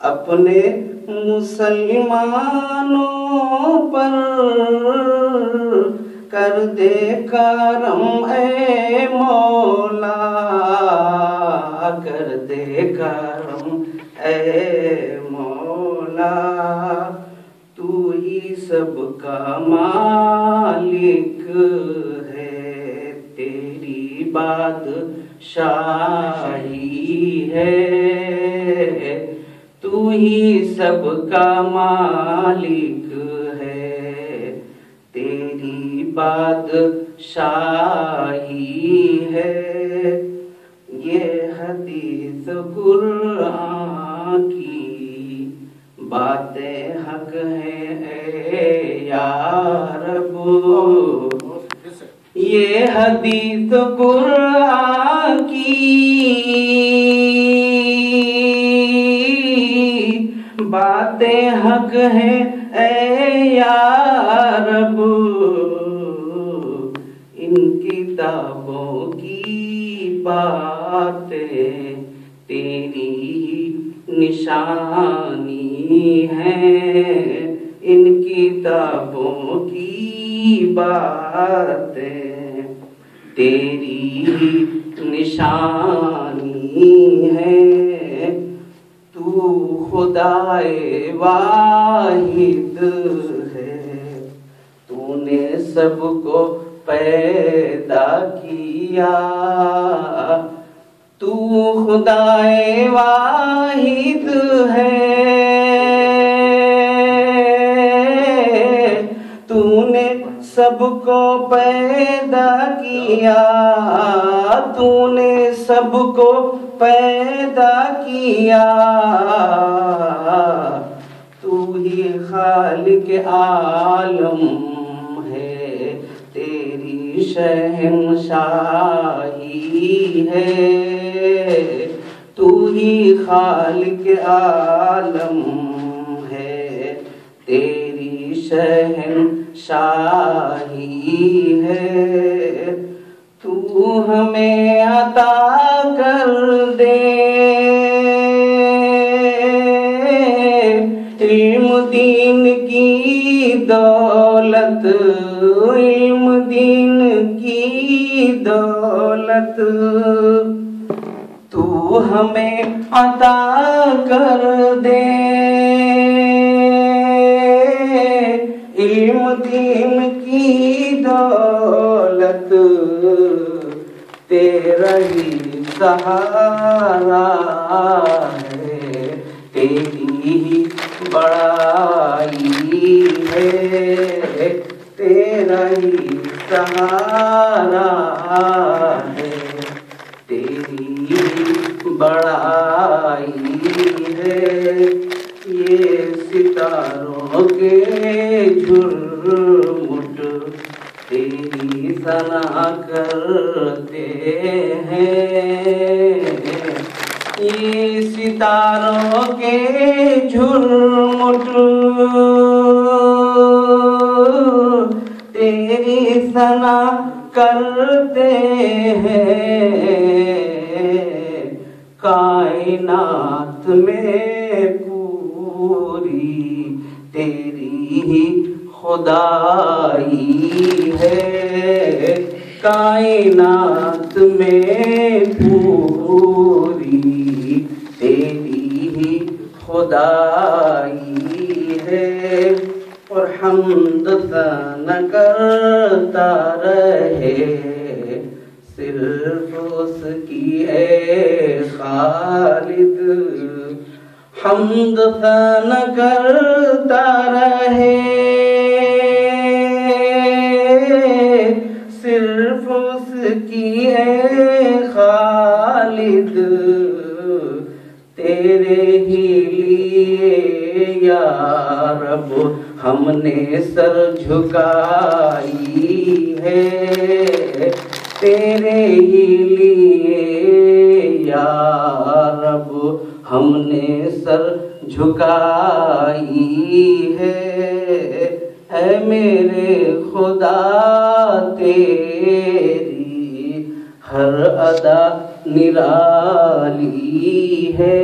अपने मुसलमानों पर कर दे करम ए मौला, कर दे करम ए मौला। तू ही सबका मालिक है, तेरी बादशाही है। तू ही सबका मालिक है, तेरी बादशाही है। ये हदीस कुरान की बातें हक हैं ए या रब। ये हदीस कुरान की बातें हक हैं ए या रब। इन किताबों की बातें तेरी निशानी है। इन किताबों की बातें तेरी निशानी है। तू खुदाए वाहिद है, तूने सबको पैदा किया। तू खुदाए वाहिद है, तूने सबको पैदा किया। तूने सबको पैदा किया। तू ही खालिक आलम है, तेरी शहंशाही है। तू ही खालिक आलम है, तेरी शहंशाही है। तू हमें अता कर दे इल्म दीन की दौलत, इल्म दीन की दौलत। तू हमें अता कर दे इल्म दीन की दौलत। तेरा ही सहारा है, तेरी ही बड़ाई है। तेरा ही सहारा है, तेरी ही बड़ाई है। ये सितारों के झुरमुट तेरी सना करते हैं। ये सितारों के झुरमुट तेरी सना करते हैं। कायनात में पूरी तेरी ही खुदाई है। कायनात में पूरी तेरी ही खुदाई है। और हमद सना करता रहे सिर्फ उसकी है खालिद। हमद सना करता रहे सिर्फ उसकी है खालिद। तेरे ही लिए या रब हमने सर झुकाई है। तेरे ही लिए या रब हमने सर झुकाई है। ऐ मेरे खुदा तेरी हर अदा निराली है।